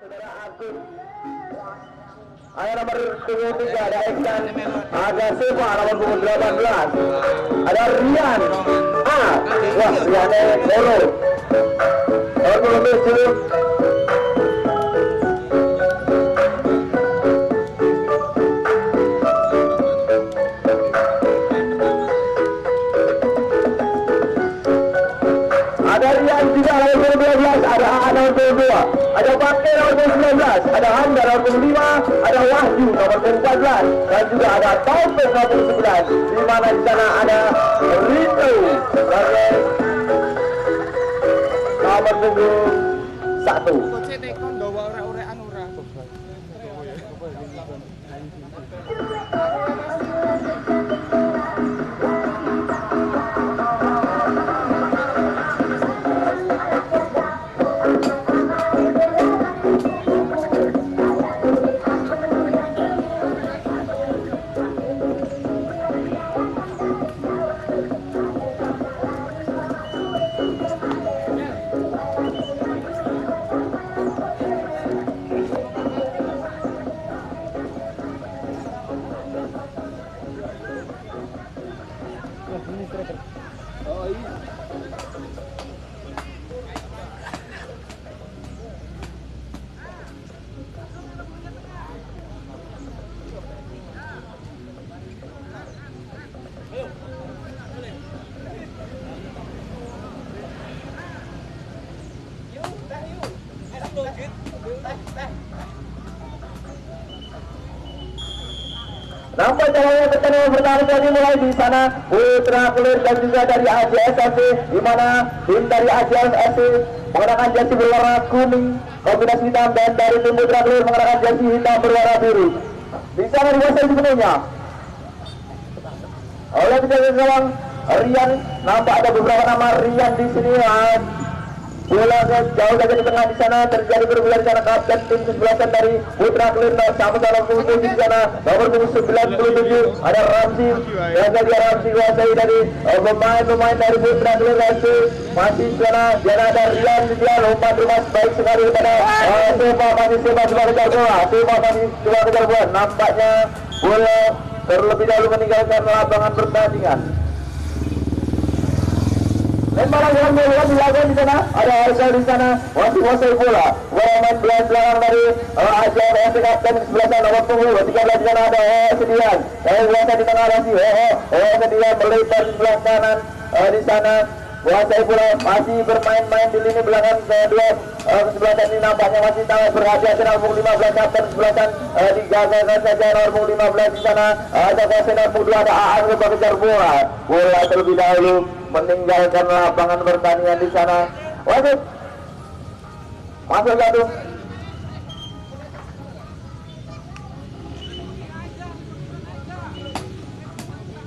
Saudara Agus. Ayo nomor 23 ada Iksan, ada Siva nomor punggung 18, ada Rian. Wah Rian Solo. Nomor punggung 7. Ada Rian juga nomor 12, ada A nomor 22, ada Pakai nomor 19, ada Handa nomor 5, ada Wahyu nomor 14, dan juga ada Taufik nomor 11. Di mana di sana ada Rito sebagai nomor punggung 1. Nampak jalannya pertandingan pertama tadi mulai di sana Putra Kelir dan juga dari AJS FC, di mana tim dari AJS FC mengenakan jersey berwarna kuning kombinasi hitam, dan dari tim Putra Kelir mengenakan jersey hitam berwarna biru. Di sana dikuasai sepenuhnya oleh penjaga gawang Rian. Nampak ada beberapa nama Rian di sini. Bola jauh saja di tengah di sana, terjadi bergulir di sana. Kapten tim kesebelasan dari Putra Kelir sama-sama punggung di sana nomor punggung 97 ada Ramzi, dan dia Ramzi kuasai dari pemain dari Putra Kelir FC. Masih di sana ada Rian, dia lompat lumas baik sekali kepada Seva. Masih Seva coba kejar bola, Seva masih coba kejar bola. Nampaknya bola terlebih dahulu meninggalkan lapangan pertandingan. Lemparan yang bola dilakukan di sana, ada Haikal di sana masih menguasai bola. Main belakang dari AJS FC kapten kesebelasan nomor punggung 13 di sana ada Sedian. Yang biasa di tengah masih Sedian melebar di sebelah kanan di sana. Menguasai bola, masih bermain-main di lini belakang kedua kesebelasan ini. Nampaknya masih sangat berhati-hati nomor punggung 15 kapten kesebelasan digagalkan saja nomor punggung 15 di sana. Ada kuasai nomor punggung 2 ada Aan coba kejar bola. Bola terlebih dahulu meninggalkan lapangan pertandingan di sana. Wasit masuk satu.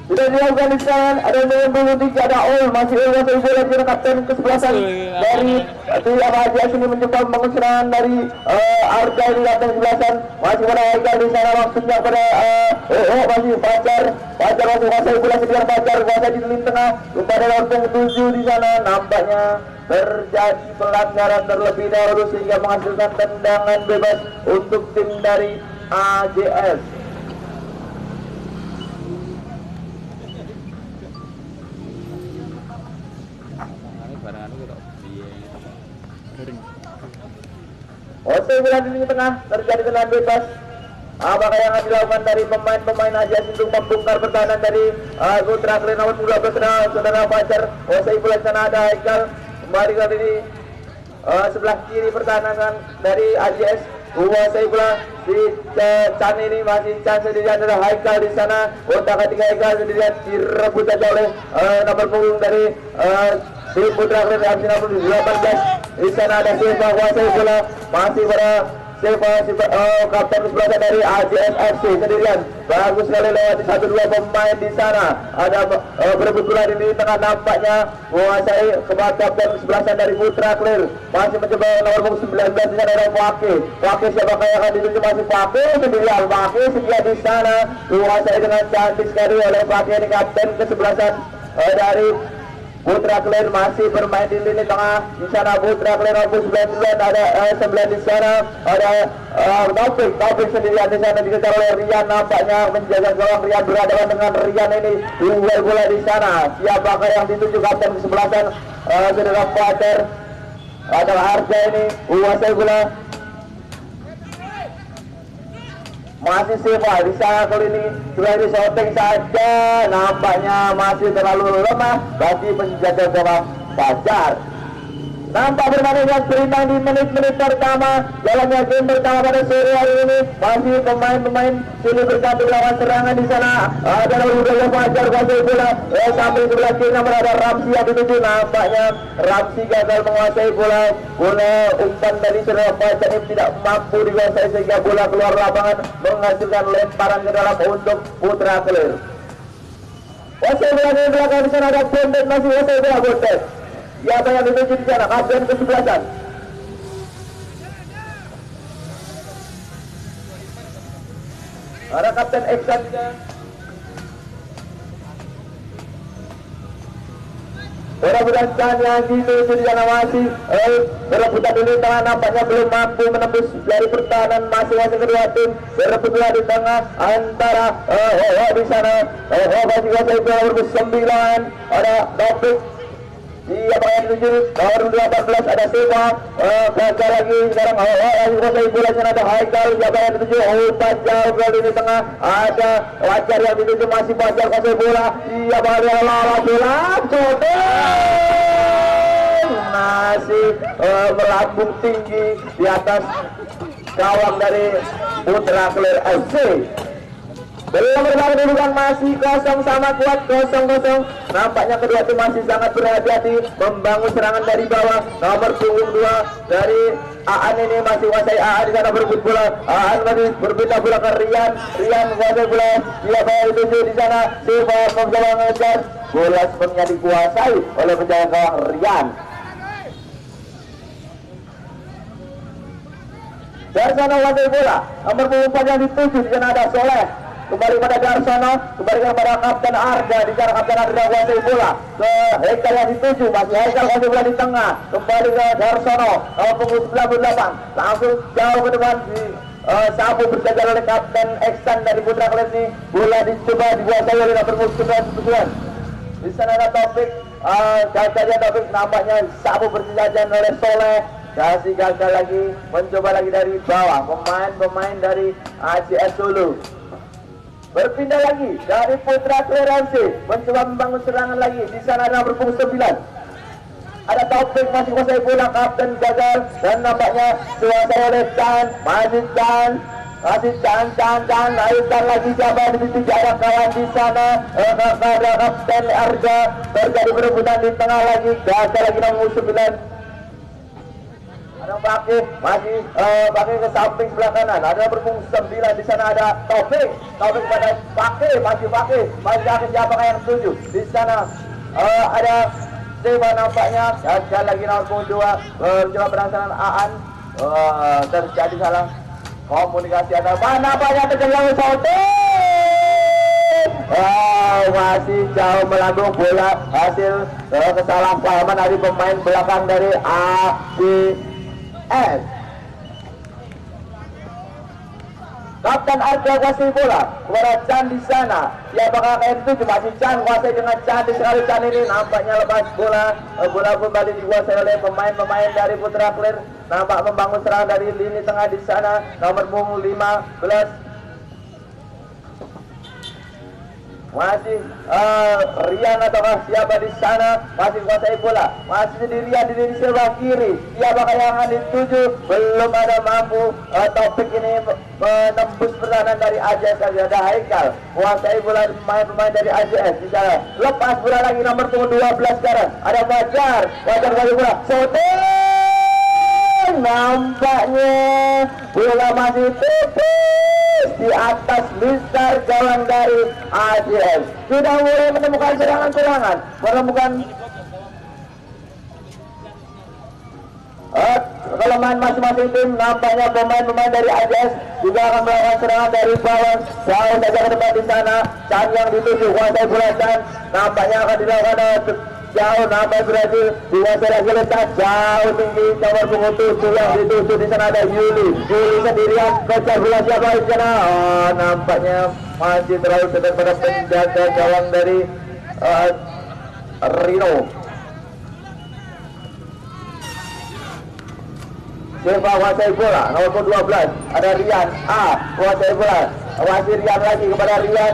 Sudah dilakukan di sana, ada nomor 23 ada Ol, masih Ol masih bola di kapten kesebelasan dari tim AJS ini mencoba mengusahakan dari Arga di kapten kesebelasan. Masih pada Arga di sana, maksudnya pada masih Fajar masih menguasai bola. Sedian Fajar kuasai di lini tengah kepada nomor punggung 7 di sana. Nampaknya terjadi pelanggaran terlebih dahulu sehingga menghasilkan tendangan bebas untuk tim dari AJS. Osei bola di lini tengah, terjadi tendangan bebas. Apakah yang akan dilakukan dari pemain-pemain AJS untuk membongkar pertahanan dari Putra Kelir nomor 12 saudara Fajar. Osei bola di sana ada Haikal kembali kali ini sebelah kiri pertahanan dari AJS. Osei bola di Chan ini masih Chan sendirian, ada Haikal di sana. Otak ketiga Haikal sendirian direbut saja oleh nomor punggung dari tim Putra Kelir FC nomor 18. Di sana ada Seva kuasai bola, masih pada Seva kapten kesebelasan dari AJS FC sendirian. Bagus sekali lewati 1-2 pemain di sana. Ada berebut bola di tengah, nampaknya menguasai kepada kapten kesebelasan dari Putra Kelir. Masih mencoba nomor punggung 19 di sana ada Fakih. Fakih siapakah yang akan dituju? Masih Fakih sendirian. Fakih sedia di sana, menguasai dengan cantik sekali oleh Fakih ini kapten kesebelasan dari Putra Kler masih bermain di lini tengah. Di sana Putra Kler nomor 99 ada 9 di sana ada Taufik sendirian di sana dikejar oleh Rian, nampaknya menjaga gawang. Rian berhadapan dengan Rian ini. Duel bola di sana. Siapakah yang dituju kapten kesebelasan saudara Fajar? Ada Arja ini menguasai bola. Masih Siva di sana kali ini sudah disorting saja, nampaknya masih terlalu lemah bagi penjaga gawang Fajar. Nampak bermain yang berimbang di menit-menit pertama jalannya game pertama pada sore hari ini. Masih pemain-pemain silih bergantung lawan serangan di sana. Ada Udaya Fajar kuasai bola. Sampai sebelah kiri namun ada Ramsi yang dituju. Nampaknya Ramsi gagal menguasai bola. Bola umpan dari saudara Fajar ini tidak mampu dikuasai sehingga bola keluar lapangan menghasilkan lemparan ke dalam untuk Putra Kelir. Kuasai bola di belakang di sana ada Bondet masih kuasai bola Bondet. Siapa yang dituju di sana? Kapten kesebelasan. Ada Kapten Eksan juga. Mudah-mudahan yang dituju di sana masih berebutan di tengah, nampaknya belum mampu menembus dari pertahanan masing-masing kedua tim. Berebut di tengah antara di sana masih kuasai bola nomor 9 ada Taufik. Dia pakai tujuh nomor 18 ada Siva. Gagal lagi sekarang lagi kuasai bolanya ada Haikal. Dia pakai tujuh Fajar kali di tengah ada Fajar yang dituju masih Fajar kuasai bola. Dia pakai bola masih melambung tinggi di atas gawang dari Putra Kelir FC. Belum berbalik kedudukan masih kosong sama kuat 0-0. Nampaknya kedua tim masih sangat berhati-hati membangun serangan dari bawah. Nomor punggung 2 dari Aan ini masih kuasai. Aan di sana berebut bola. Aan masih berpindah bola ke Rian. Rian menguasai bola. Dia bawa dituju di sana. Siva mencoba mengejar. Bola sepenuhnya dikuasai oleh penjaga gawang Rian. Dari sana kuasai bola. Nomor punggung 4 yang dituju di sana ada Soleh. Kembali pada Darsono, kembali kepada Kapten Arda. Di sana Kapten Arda kuasai bola ke Haikal yang dituju, masih Haikal kuasai bola di tengah. Kembali ke Darsono, punggung 98. Langsung jauh ke depan di Sabu berjaga oleh Kapten Eksan dari Putra Kelir ini. Bola dicoba dikuasai oleh nomor 9. Di sana ada Taufik, gagalnya Taufik, nampaknya Sabu berjaga oleh Soleh. Kasih gagal lagi, mencoba lagi dari bawah. Pemain dari ACS Solo. Berpindah lagi dari Putra Kelir FC, mencoba membangun serangan lagi. Di sana ada nomor 9. Ada Taufik masih kuasai bola, Kapten gagal dan nampaknya kuasai oleh Chan. Masih Chan naikkan lagi siapa di titik jarak kawan di sana. Ada Kapten Arga terjadi perebutan di tengah lagi, gagal lagi nomor 9. Ada pakai masih pakai ke samping sebelah kanan. Ada berpunggung 9 di sana ada Taufik pada pakai masih akan siapakah yang setuju. Di sana ada Siva nampaknya gagal lagi nomor punggung 2 mencoba penanganan Aan. Terjadi salah komunikasi ada mana banyak terjadi shooting. Masih jauh melambung bola hasil kesalahpahaman dari pemain belakang dari ACS. Kapten Arga kuasai bola kepada Chan di sana. Siapakah akan itu? Masih Chan kuasai dengan cantik sekali. Chan ini nampaknya lepas bola. Bola kembali dikuasai oleh pemain-pemain dari Putra Kelir. Nampak membangun serangan dari lini tengah di sana. Nomor punggung 15. Masih Rian ataukah siapa di sana masih kuasai bola, masih sendirian di lini sebelah kiri. Siapakah yang akan dituju? Belum ada mampu. Topik ini menembus pertahanan dari AJS. Ada Haikal kuasai bola, pemain dari AJS di sana. Lepas bola lagi nomor punggung 12 sekarang. Ada Fajar kuasai bola. Shooting, nampaknya bola masih tipis di atas mistar gawang dari AJS. Sudah mulai menemukan serangan-serangan, menemukan kelemahan masing-masing tim. Nampaknya pemain-pemain dari AJS juga akan melakukan serangan dari bawah. Jauh saja ke depan di sana. Chan yang dituju kuasai bola Chan. Nampaknya akan dilakukan jauh nampak Brazil dikuasai lagi letak jauh tinggi nomor punggung 7 yang dituju di sana ada Yuli sendirian kejar bola siapa di sana. Oh, nampaknya masih terlalu dekat pada penjaga gawang dari Rino. Siapa kuasai bola nomor 12 ada Rian kuasai bola, masih Rian lagi kepada Rian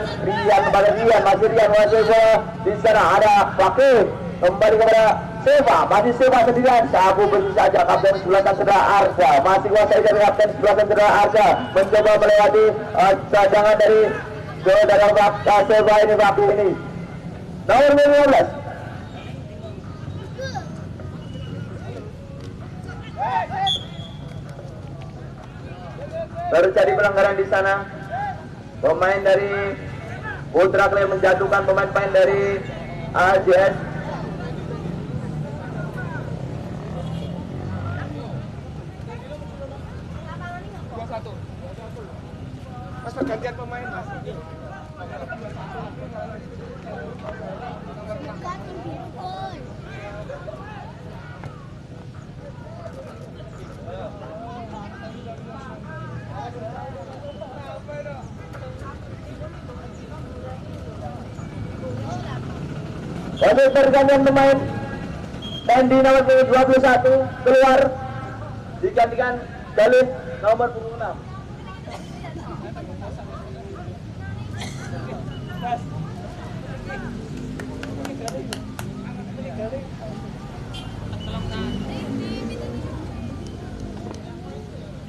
kepada Rian, masih Rian kuasai bola di sana ada Fakih kembali kepada Seva, masih Seva sendirian sabu bersih saja kapten sebelahkan Saudara Arsa, masih kuasai dari kapten sebelahkan Saudara Arsa mencoba melewati cadangan dari Saudara Seva ini Fakih ini nomor 15. Terjadi pelanggaran di sana. Pemain dari Putra Klay menjatuhkan pemain-pemain dari AJS. Mas pergantian pemain mas. Untuk pergantian pemain Andy nomor 21 keluar digantikan Dalif nomor 26.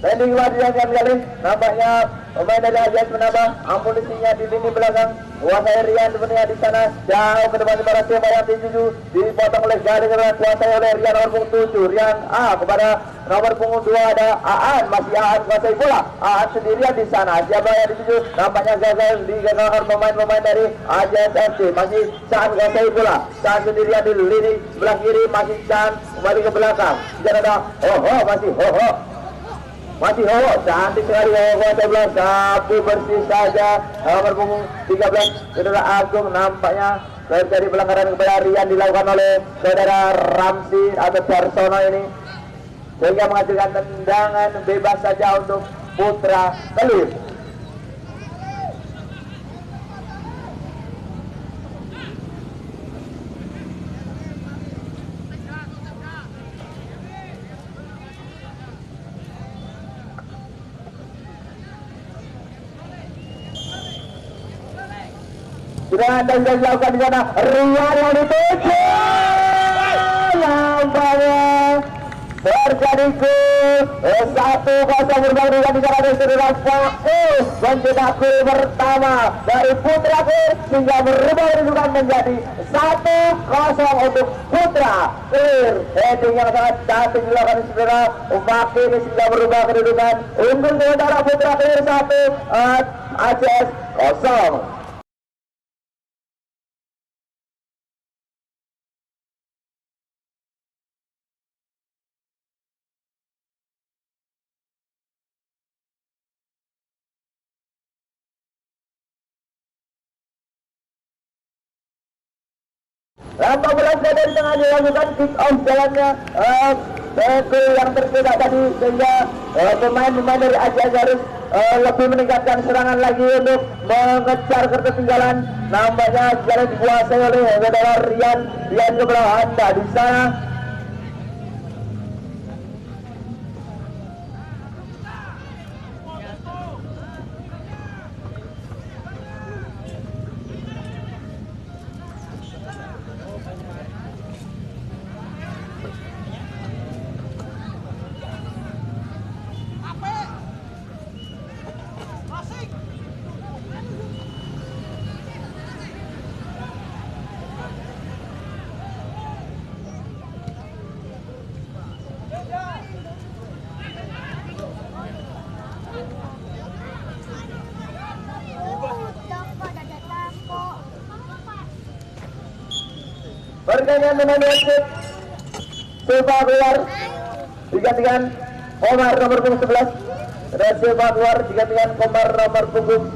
Andy keluar digantikan kali nampaknya pemain dari Ajax menambah amunisinya di lini belakang. Kuasai Rian sebenarnya di sana jauh ke depan kepada Seva yang dituju dipotong oleh Gading kemudian kuasai oleh Rian nomor punggung 7 Rian kepada nomor punggung 2 ada Aan, masih Aan kuasai bola, Aan sendirian di sana siapa yang dituju nampaknya gagal digagalkan pemain-pemain dari Ajax FC, masih Chan kuasai bola, Chan sendirian di lini sebelah kiri, masih Chan kembali ke belakang dan ada masih cantik sekali kuasai bola, sapu bersih saja nomor punggung 13 Saudara Agung. Nampaknya terjadi pelanggaran kepada Rian dilakukan oleh Saudara Ramsi atau Darsono ini sehingga menghasilkan tendangan bebas saja untuk Putra Kelip. Sudah ada yang dilakukan di sana. Rian yang dituju. Nampaknya terjadi gol 1-0 berbalik dengan di sana dari Saudara Fokus mencetak gol pertama dari Putra Kelip sehingga berubah kedudukan menjadi 1-0 untuk Putra Kelip. Heading yang sangat cantik dilakukan Saudara Fakih ini sehingga berubah kedudukan unggul sementara Putra Kelip 1 ACS 0. Nampak bola dari tengah dilakukan kick off jalannya yang tercetak tadi sehingga pemain-pemain dari Ajax harus lebih meningkatkan serangan lagi untuk mengejar ketertinggalan. Nampaknya jalan dikuasai oleh saudara Rian ke belakang Anda di sana. Pertandingan menang wasit Seva keluar digantikan Komar nomor punggung 11 dan Seva keluar digantikan Komar nomor punggung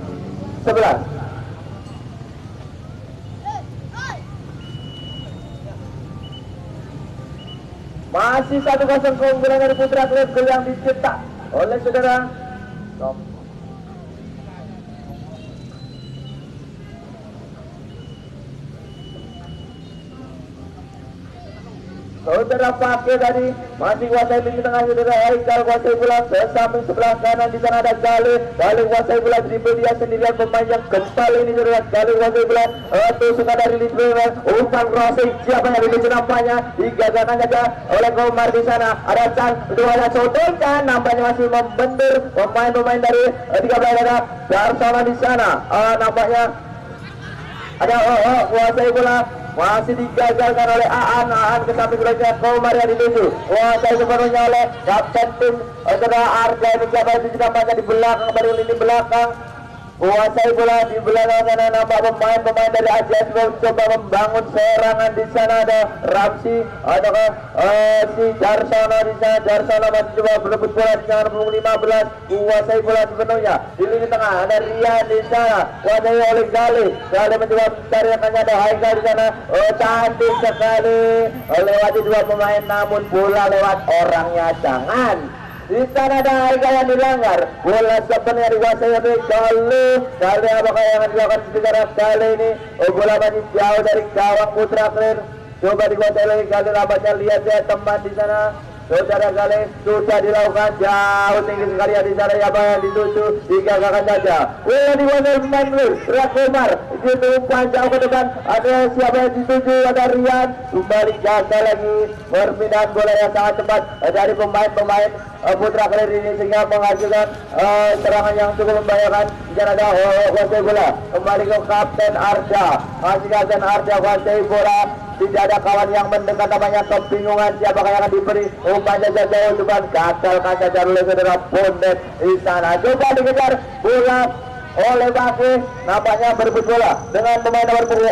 11. Masih 1-0 keunggulan dari Putra Kler, gol yang dicetak oleh saudara Tom. Saudara pakai tadi masih kuasai pintu tengah, saudara Haikal kuasai bola ke samping sebelah kanan, di sana ada Gale kuasai bola, dribble dia sendirian, pemain yang kembali ini saudara. Gale kuasai bola, tusukan dari Lidwell, umpan crossing, siapa yang dibikin nampaknya digagalkan saja oleh Komar. Di sana ada Chan, dua Sodekan nampaknya masih membentur pemain-pemain dari 13 ada Darsono di sana, nampaknya ada kuasai bola masih digagalkan oleh Aan ke samping belakang Komar yang dituju, kuasai sepenuhnya oleh kapten tim saudara Arga. Ini siapa itu nampaknya di belakang, baru lini belakang, kuasai bola di belakang sana. Nampak pemain-pemain dari AJS mencoba membangun serangan. Di sana ada Ramsi, ada si Darsono di sana. Darsono masih coba berebut bola di tangan punggung 15, kuasai bola sepenuhnya di lini tengah. Ada Rian di sana, kuasai oleh Gale mencoba mencari rekannya, ada Haikal di sana. Cantik sekali lewati dua pemain, namun bola lewat orangnya. Jangan, di sana ada Haikal yang dilanggar. Bola sebenarnya dikuasai oleh Gale. Apakah yang akan dilakukan secara kali ini? Bola masih jauh dari gawang Putra Kler. Coba dikuasai oleh Gale. Nampaknya lihat ya teman di sana. Saudara Gale sudah dilakukan jauh tinggi sekali ya di sana, ya yang dituju digagalkan saja. Bola dikuasai pemain Kler, Komar itu umpan jauh ke depan. Ada siapa yang dituju? Ada Rian, kembali gagal lagi perpindahan bola yang sangat cepat dari pemain-pemain Putra Kler ini sehingga menghasilkan serangan yang cukup membahayakan. Di sana ada kuasai bola kembali ke Kapten Arda, masih Kapten Arda kuasai bola. Tidak ada kawan yang mendekat, namanya kebingungan siapakah yang akan diberi umpan jauh depan. Gagalkan saja oleh saudara Bondet di sana. Coba dikejar bola oleh Baki, nampaknya berebut bola dengan pemain nomor 6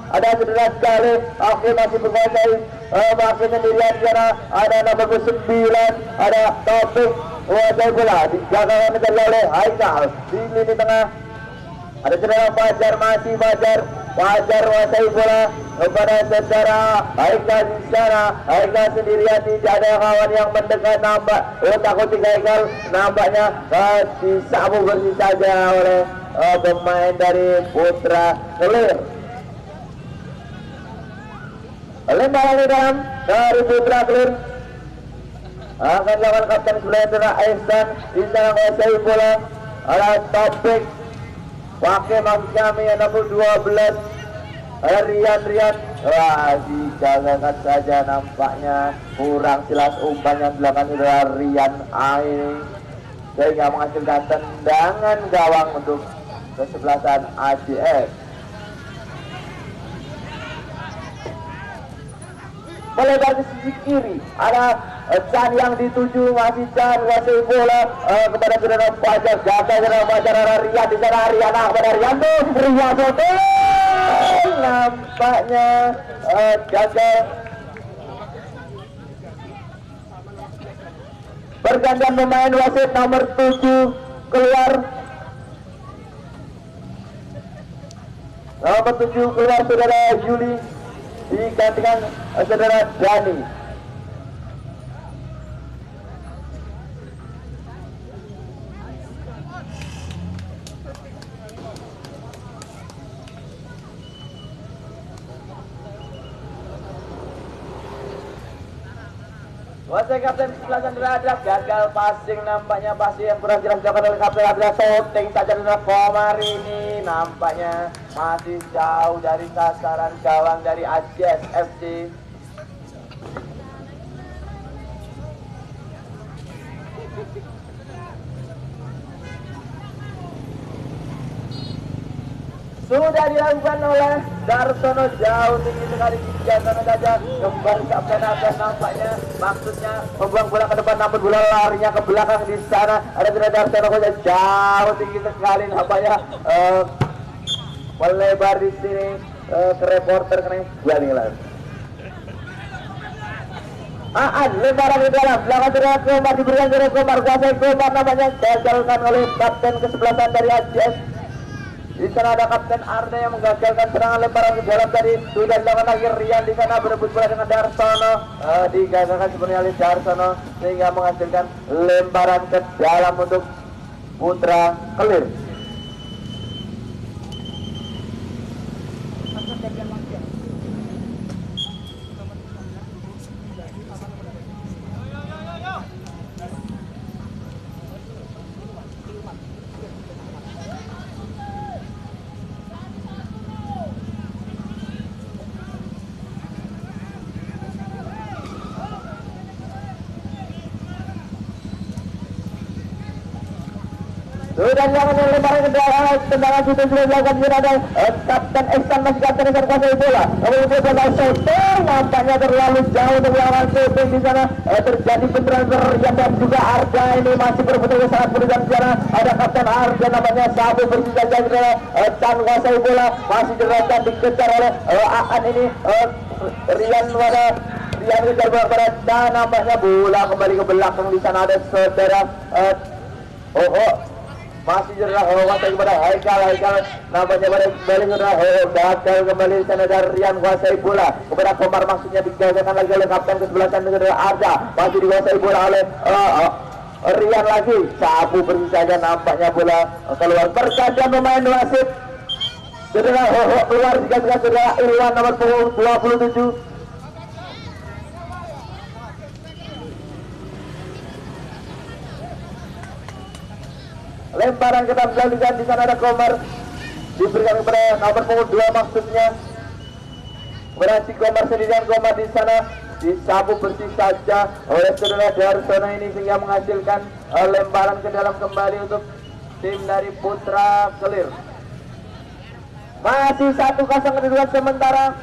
ada saudara Gale. Oke, masih menguasai Baki sendirian di sana. Ada nomor 9 ada Topik, kuasai bola digagalkan oleh Haikal di lini tengah. Ada saudara Fajar, masih Fajar kuasai bola kepada saudara Haikal di sana. Haikal sendirian, tidak ada kawan yang mendekat. Nampak takut Haikal, nampaknya disapu bersih saja oleh pemain dari Putra Kler. Lemparan di dalam dari Putra Kler akan dilakukan kapten sebelah saudara Aisan. Di sana kuasai bola ada Topik, pakai maksud kami nomor 12 Rian. Wah, digagalkan saja, nampaknya kurang jelas umpan yang dilakukan oleh Rian ini sehingga menghasilkan tendangan gawang untuk kesebelasan AJS. Melebar ke sisi kiri ada Chan yang dituju, masih Chan kuasai bola kepada saudara Fajar. Gagal saudara Fajar, ada Rian di sana. Rian kepada Rian tuh, Rian Soto nampaknya gagal. Pergantian pemain, wasit nomor 7 keluar. Nomor 7 keluar saudara Yuli, digantikan saudara Dani. Wasai kapten kesebelasan Radra, gagal passing, nampaknya passing yang kurang jelas dilakukan oleh kapten Radra. Shooting saja dari Komar ini nampaknya masih jauh dari sasaran gawang dari AJS FC. Sudah dilakukan oleh Darsono, jauh tinggi sekali digagalkan saja kembali kapten Radra. Nampaknya maksudnya membuang bola ke depan, namun bola larinya ke belakang. Di sana ada saudara Darsono, jauh tinggi sekali nampaknya melebar di sini ke reporter kena Guanilan. Lebaran di dalam belakang saudara Komar, diberikan saudara Komar, kuasai Komar, namanya gagalkan oleh kapten kesebelasan dari AJS. Di sana ada Kapten Arda yang menggagalkan serangan lemparan bola tadi. Sudah dilakukan lagi Rian di sana berebut bola dengan Darsono. Digagalkan sebenarnya oleh Darsono sehingga menghasilkan lemparan ke dalam untuk Putra Kelir. Sudah dilakukan lemparan ke dalam, tendangan sudah dilakukan ada Kapten Ihsan masih Kapten Ihsan kuasai bola. Kemudian bola shooting nampaknya terlalu jauh untuk melawan shooting di sana. Terjadi benturan Rian dan juga Arda ini masih berputar sangat berikan di sana. Ada Kapten Arda namanya Sabu bersih saja Chan kuasai bola masih dirasa dikejar oleh Aan ini Rian kejar bola pada dan nampaknya bola kembali ke belakang di sana ada saudara masih jerah kuasai kepada Haikal nampaknya pada kembali gagal kembali di sana dari Rian kuasai bola kepada Komar maksudnya digagalkan lagi oleh Kapten kesebelasan negara Arda masih dikuasai bola oleh Rian lagi Sabu bersih saja nampaknya bola keluar pergantian pemain wasit saudara keluar jika saudara Irwan nomor 27. Lemparan ke dalam di sana ada Komar diberikan kepada nomor 2 maksudnya berarti Komar sendirian Komar di sana disapu bersih saja oleh saudara Darsono ini sehingga menghasilkan lemparan ke dalam kembali untuk tim dari Putra Kelir. Masih 1-0 kedudukan sementara.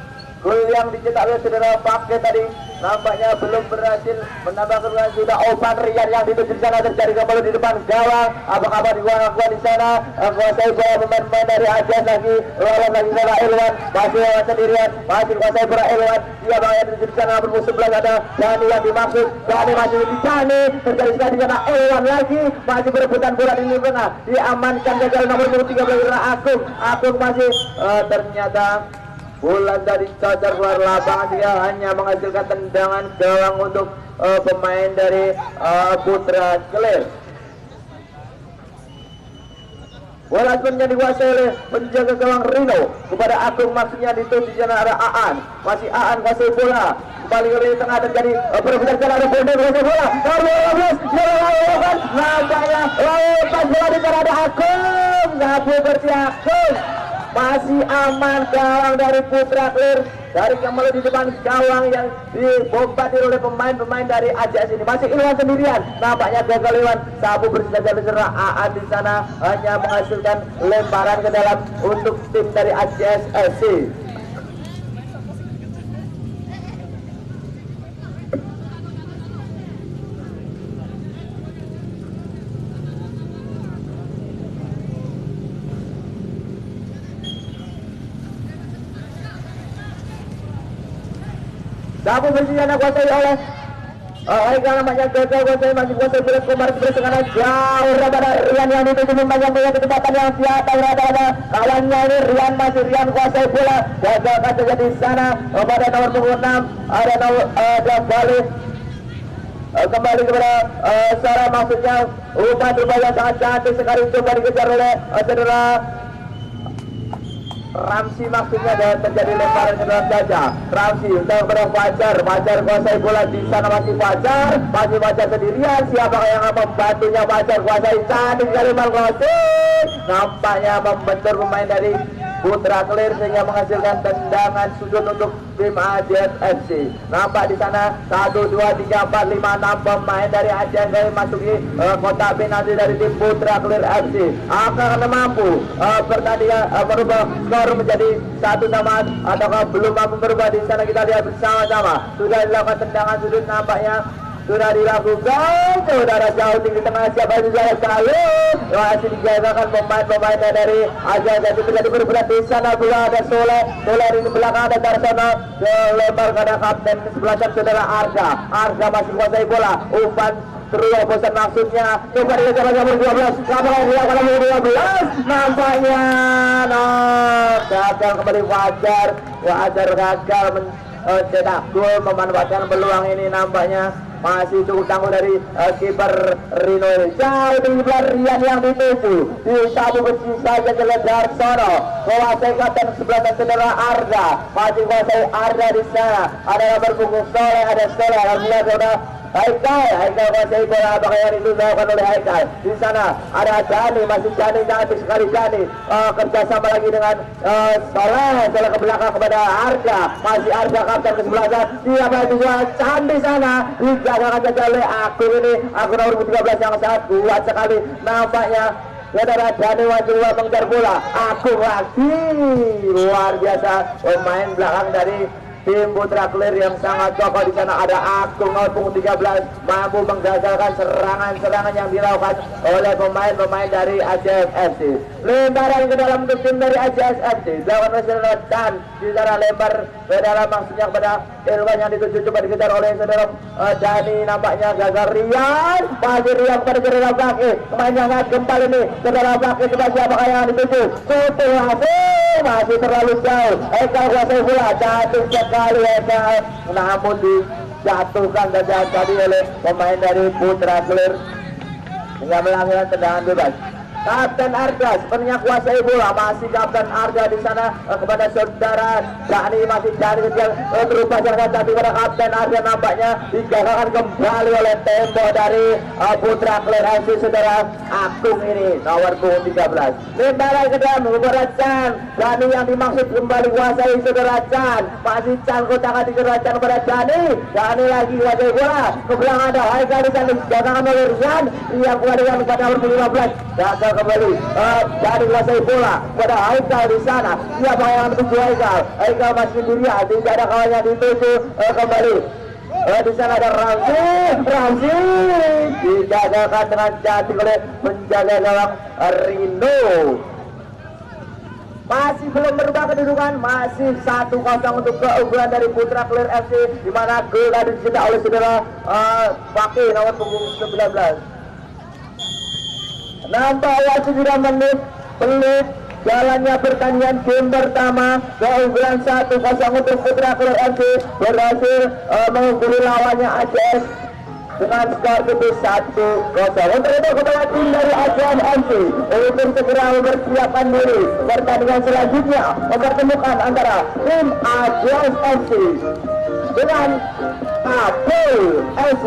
Gol yang dicetak oleh saudara Pakai tadi nampaknya belum berhasil menambah kedudukan. Sudah Ovan Rian yang dituju di sana terjadi kembali di depan gawang. Apa-apa dibuang di sana. Kuasai bola pemain-pemain dari Ajas lagi. Lawan lagi bola Elwan. Masih lawan sendirian. Masih kuasai bola Elwan. Dia bahaya dituju di sana bermusuh sebelah ada Dani yang dimaksud. Dani masih di Dani. Terjadi sekali di sana Elwan lagi. Masih berebutan bola di lini tengah. Diamankan gagal nomor 13 Agung. Agung masih ternyata bola dari cacar keluar lapangan sehingga hanya menghasilkan tendangan gawang untuk pemain dari Putra Kelir. Bola sebenarnya dikuasai oleh penjaga gawang Rino kepada Agung maksudnya di sana ada Aan. Masih Aan kuasai bola. Kembali ke lini tengah terjadi perebutan bola ada Bonde kuasai bola. Nampaknya lepas bola di sana ada Agung. Sabu bersih Agung. Masih aman gawang dari Putra Kelir dari kembali di depan gawang yang dibombardir oleh pemain-pemain dari AJS ini. Masih Ilwan sendirian, nampaknya gagal Ilwan. Sabu bersih saja berserah Aan di sana hanya menghasilkan lemparan ke dalam untuk tim dari AJS FC. Sabu bersih sana kuasai oleh Haikal namanya gagal kuasai masih kuasai bola Komar berserangan jauh pada Rian yang dituju membangun bola kecepatan yang siapa ada kawannya ini Rian kuasai bola gagal saja di sana pada nomor 6 ada balik kembali kepada Sarah maksudnya umpan berbahaya sangat cantik sekali coba dikejar oleh saudara Ramsi maksudnya dan terjadi lemparan ke dalam gajah. Ramsi untuk kepada Fajar kuasai bola di sana masih Fajar sendirian. Siapa yang membantunya Fajar kuasai cantik sekali crossing. Nampaknya membentur pemain dari Putra Kelir sehingga menghasilkan tendangan sudut untuk tim AJS FC. Nampak di sana 1, 2, 3, 4, 5, 6 pemain dari AJS FC masuki kotak penalti dari tim Putra Kelir FC. Akan mampu pertandingan berubah skor menjadi 1-1 ataukah belum mampu berubah. Di sana kita lihat bersama-sama sudah dilakukan tendangan sudut nampaknya sudah dilakukan. Saudara jauh tinggi tengah siapa yang sudah sekali masih digagalkan pemain-pemain dari AJS FC. Terjadi berberat di sana bola ada Soleh di belakang ada Darsono lebar kepada kapten kesebelasan saudara Arga masih kuasai bola umpan terobosan maksudnya. Coba dikejar nomor 12. Apakah yang dilakukan nomor 12? Nampaknya gagal kembali Fajar. Fajar gagal mencetak gol, memanfaatkan peluang ini. Nampaknya masih cukup tangguh dari kiper Rino. Jauh tinggi pelarian yang dituju di satu besi saja ke Darsono. Kuasai kapten sebelah dan saudara Arda, masih kuasai Arda di sana. Ada nomor punggung Soleh, ada Soleh, alhamdulillah saudara Haikal kuasai bola. Apakah yang itu dilakukan oleh Haikal? Di sana ada Dani, masih Dani, cantik sekali Dani. Kerjasama lagi dengan Soleh ke belakang kepada Arda, masih Arda kapten ke sebelah sana. Dia juga cantik sana, dijaga saja oleh aku ini. Aku nomor 13 yang sangat kuat sekali. Nampaknya saudara Dani wajib mengejar bola. Aku lagi luar biasa pemain belakang dari tim Putra Clear yang sangat kokoh. Di sana ada Agung nomor punggung 13 mampu menggagalkan serangan-serangan yang dilakukan oleh pemain-pemain dari ACS FC. Lemparan ke dalam untuk tim dari ACS FC dilakukan oleh saudara Dan. Di sana lempar ke dalam maksudnya kepada Irwan yang dituju, coba dikejar oleh saudara Dani. Nampaknya gagal. Rian, masih Rian pada saudara Baki. Pemain yang sangat gempal ini saudara Baki. Coba siapakah yang dituju? Masih terlalu jauh. Eka kuasai bola, jatuh sekali Eka, namun dijatuhkan saja tadi oleh pemain dari Putra Clear hingga melakukan tendangan bebas. Kapten Arda sepertinya kuasai bola, masih Kapten Arda di sana kepada saudara Dani, masih Dani kecil berubah jangan tapi pada Kapten Arda nampaknya digagalkan kembali oleh tembok dari Putra Clear FC saudara Agung ini nomor punggung 13. Lemparan ke dalam kepada Chan, Dani yang dimaksud kembali kuasai saudara Chan, masih Chan kotakan dikejar Chan kepada Dani. Dani lagi kuasai bola ke belakang ada Haikal di sana digagalkan oleh Rian. Rian kembali kepada nomor 15 gagal kembali dari kuasai bola pada Haikal di sana. Siapa yang dituju Haikal? Haikal masih sendirian, tidak ada kawan yang dituju kembali. Di sana ada Ramzi digagalkan dengan cantik oleh penjaga gawang Rino. Masih belum berubah kedudukan, masih 1-0 untuk keunggulan dari Putra Clear FC, di mana gol tadi dicetak oleh saudara Fakih nomor punggung 19. Nampak waktu 9 menit pelit jalannya pertandingan game pertama. Keunggulan 1-0 untuk Putra Clear FC berhasil mengungguli lawannya ACS dengan skor itu 1-0. Untuk itu kepada tim dari ACS FC untuk segera mempersiapkan diri pertandingan selanjutnya mempertemukan antara tim ACS FC dengan Apul FC.